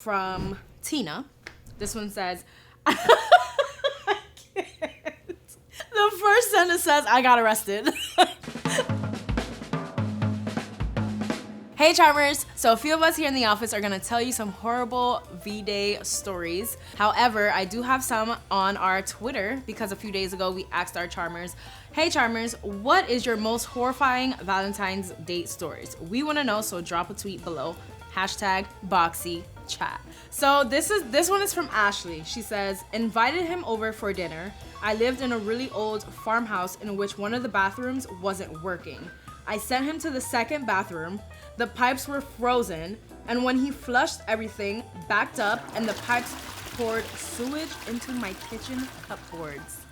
From Tina. This one says, I can't. The first sentence says, I got arrested. Hey Charmers! So a few of us here in the office are gonna tell you some horrible V-Day stories. However, I do have some on our Twitter because a few days ago we asked our Charmers, hey Charmers, what is your most horrifying Valentine's date stories? We wanna know, so drop a tweet below. Hashtag Boxycharm. So this one is from Ashley. She says, invited him over for dinner. I lived in a really old farmhouse in which one of the bathrooms wasn't working. I sent him to the second bathroom. The pipes were frozen, and when he flushed, everything backed up and the pipes poured sewage into my kitchen cupboards.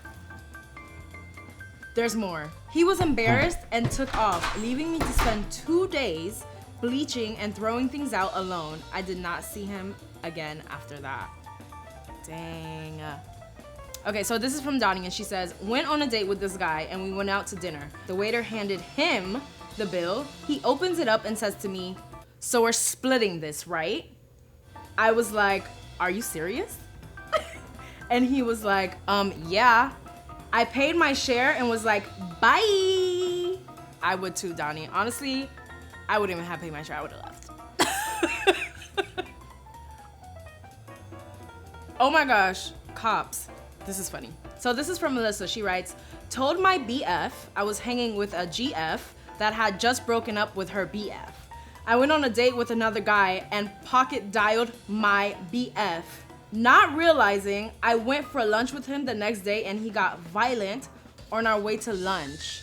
There's more. He was embarrassed and took off, leaving me to spend 2 days bleaching and throwing things out alone. I did not see him again after that. Dang. Okay, so this is from Donnie, and she says, went on a date with this guy and we went out to dinner. The waiter handed him the bill. He opens it up and says to me, so we're splitting this, right? I was like, are you serious? And he was like, yeah. I paid my share and was like, bye. I would too, Donnie. Honestly, I wouldn't even have paid my share, I would have left. Oh my gosh, cops. This is funny. So this is from Melissa. She writes, told my BF I was hanging with a GF that had just broken up with her BF. I went on a date with another guy and pocket dialed my BF. Not realizing I went for lunch with him the next day and he got violent on our way to lunch.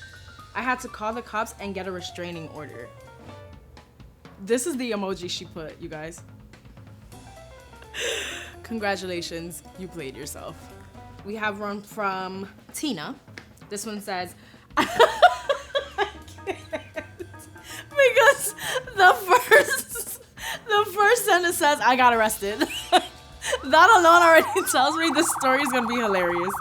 I had to call the cops and get a restraining order. This is the emoji she put, you guys. Congratulations, you played yourself. We have one from Tina. This one says, I can't. Because the first sentence says, I got arrested. That alone already tells me this story is gonna be hilarious.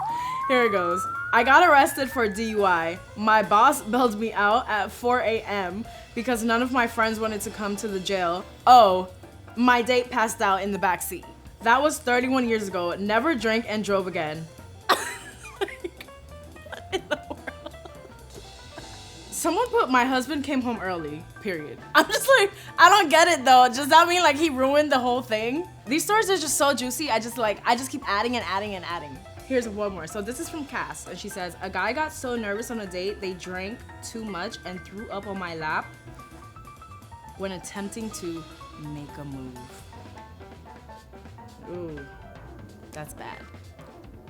Here it goes. I got arrested for DUI. My boss bailed me out at 4 a.m. because none of my friends wanted to come to the jail. Oh, my date passed out in the back seat. That was 31 years ago. Never drank and drove again. Like, what in the world? Someone put, my husband came home early, period. I'm just like, I don't get it though. Does that mean like he ruined the whole thing? These stories are just so juicy. I just keep adding and adding and adding. Here's one more. So this is from Cass, and she says, a guy got so nervous on a date, they drank too much and threw up on my lap when attempting to make a move. Ooh, that's bad.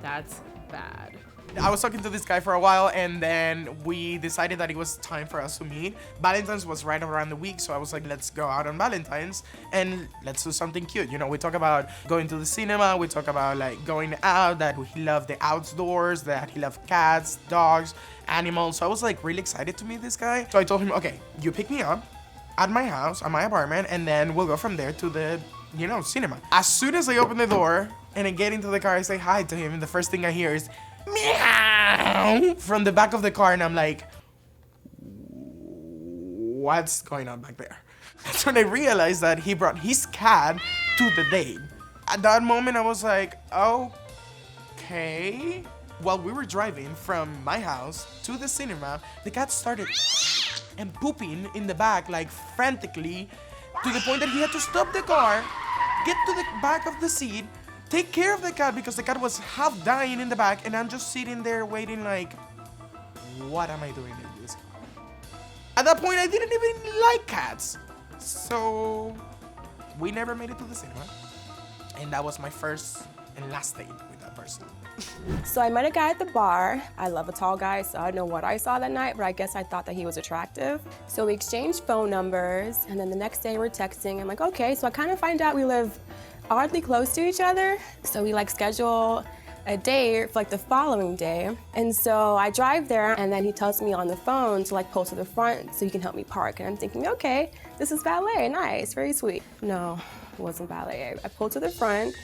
That's bad. I was talking to this guy for a while, and then we decided that it was time for us to meet. Valentine's was right around the week, so I was like, let's go out on Valentine's and let's do something cute. You know, we talk about going to the cinema, we talk about like going out, that he loved the outdoors, that he loved cats, dogs, animals. So I was like really excited to meet this guy. So I told him, okay, you pick me up at my house, at my apartment, and then we'll go from there to the, you know, cinema. As soon as I open the door and I get into the car, I say hi to him, and the first thing I hear is meow from the back of the car, and I'm like, what's going on back there? That's when I realized that he brought his cat to the date. At that moment, I was like, okay. While we were driving from my house to the cinema, the cat started and pooping in the back, like frantically, to the point that he had to stop the car, get to the back of the seat, take care of the cat because the cat was half dying in the back, and I'm just sitting there waiting like, what am I doing in this car? At that point, I didn't even like cats. So we never made it to the cinema. And that was my first and last date with that person. So I met a guy at the bar. I love a tall guy, so I don't know what I saw that night, but I guess I thought that he was attractive. So we exchanged phone numbers, and then the next day we're texting. I'm like, okay, so I kind of find out we live oddly close to each other. So we like schedule a date for like the following day. And so I drive there, and then he tells me on the phone to like pull to the front so he can help me park. And I'm thinking, okay, this is valet, nice, very sweet. No, it wasn't valet. I pulled to the front,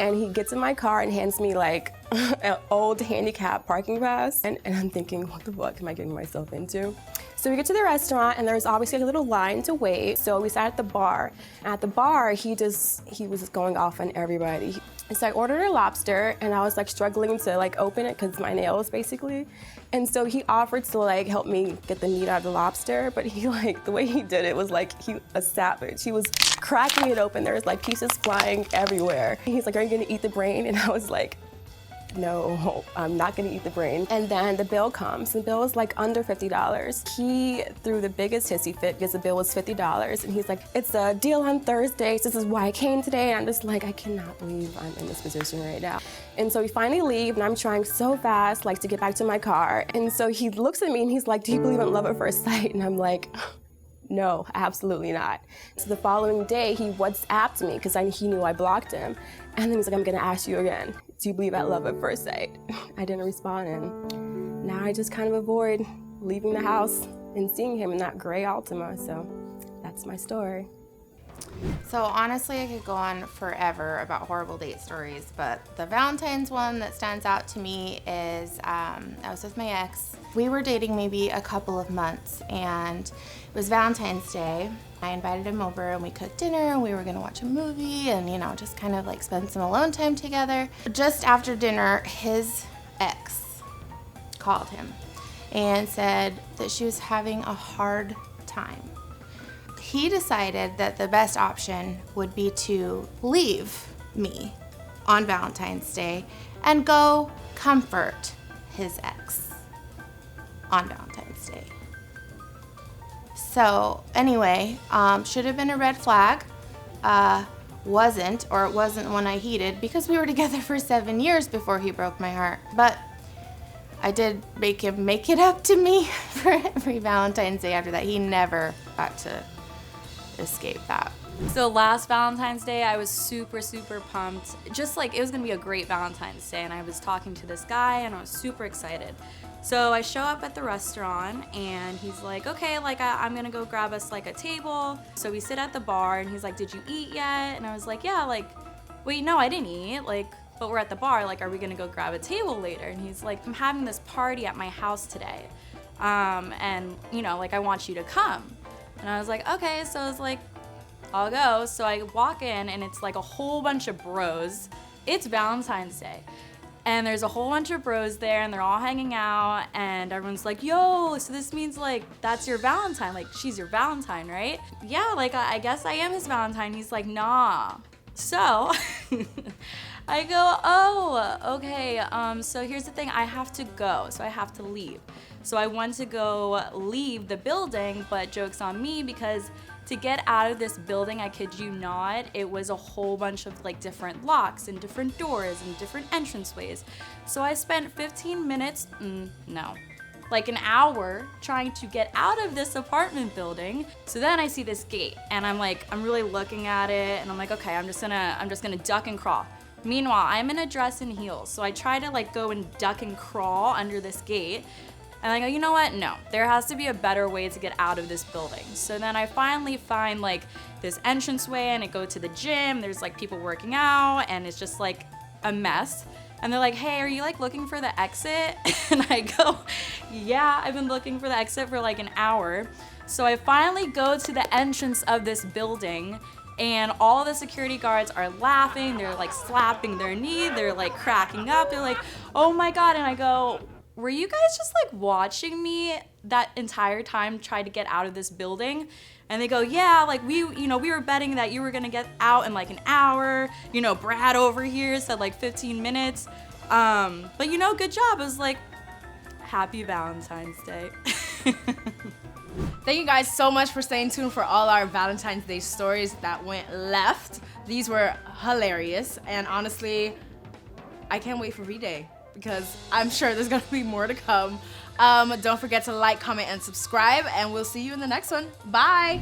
and he gets in my car and hands me like an old handicap parking pass. And I'm thinking, what the fuck am I getting myself into? So we get to the restaurant and there's obviously a little line to wait. So we sat at the bar. At the bar, he was just going off on everybody. So I ordered a lobster and I was like struggling to like open it because my nails basically. And so he offered to like help me get the meat out of the lobster, but he like, the way he did it was like a savage. He was cracking it open. There was like pieces flying everywhere. He's like, are you gonna eat the brain? And I was like, no, I'm not gonna eat the brain. And then the bill comes. The bill was like under $50. He threw the biggest hissy fit because the bill was $50. And he's like, it's a deal on Thursdays. This is why I came today. And I'm just like, I cannot believe I'm in this position right now. And so we finally leave and I'm trying so fast like to get back to my car. And so he looks at me and he's like, do you believe in love at first sight? And I'm like, no, absolutely not. So the following day, he WhatsApped me because he knew I blocked him. And then he's like, I'm gonna ask you again, do you believe at love at first sight? I didn't respond, and now I just kind of avoid leaving the house and seeing him in that gray Altima, so that's my story. So honestly, I could go on forever about horrible date stories, but the Valentine's one that stands out to me is I was with my ex. We were dating maybe a couple of months, and it was Valentine's Day. I invited him over and we cooked dinner and we were gonna watch a movie and, you know, just kind of like spend some alone time together. Just after dinner, his ex called him and said that she was having a hard time. He decided that the best option would be to leave me on Valentine's Day and go comfort his ex on Valentine's Day. So anyway, should have been a red flag. Wasn't, or it wasn't one I heeded because we were together for 7 years before he broke my heart. But I did make him make it up to me for every Valentine's Day after that. He never got to escape that. So last Valentine's Day, I was super pumped. Just like it was gonna be a great Valentine's Day, and I was talking to this guy and I was super excited. So I show up at the restaurant and he's like, okay, like I'm gonna go grab us like a table. So we sit at the bar and he's like, did you eat yet? And I was like, yeah, like, wait, no, I didn't eat, like, but we're at the bar, like, are we gonna go grab a table later? And he's like, I'm having this party at my house today. And you know, like I want you to come. And I was like, okay, so I was like, I'll go. So I walk in and it's like a whole bunch of bros. It's Valentine's Day. And there's a whole bunch of bros there and they're all hanging out and everyone's like, yo, so this means like, that's your Valentine, like she's your Valentine, right? Yeah, like I guess I am his Valentine. He's like, nah. So I go, oh, okay, so here's the thing, I have to go, so I have to leave. So I went to go leave the building, but joke's on me because to get out of this building, I kid you not, it was a whole bunch of like different locks and different doors and different entranceways. So I spent 15 minutes, like an hour trying to get out of this apartment building. So then I see this gate and I'm really looking at it and I'm like, okay, I'm just gonna duck and crawl. Meanwhile, I'm in a dress and heels. So I try to like go and duck and crawl under this gate. And I go, you know what? No, there has to be a better way to get out of this building. So then I finally find like this entranceway and I go to the gym. There's like people working out and it's just like a mess. And they're like, hey, are you like looking for the exit? And I go, yeah, I've been looking for the exit for like an hour. So I finally go to the entrance of this building and all the security guards are laughing. They're like slapping their knee. They're like cracking up. They're like, oh my God. And I go, were you guys just like watching me that entire time try to get out of this building? And they go, yeah, like we were betting that you were gonna get out in like an hour. You know, Brad over here said like 15 minutes. But good job. It was like, happy Valentine's Day. Thank you guys so much for staying tuned for all our Valentine's Day stories that went left. These were hilarious, and honestly, I can't wait for V-Day because I'm sure there's gonna be more to come. Don't forget to like, comment, and subscribe, and we'll see you in the next one. Bye!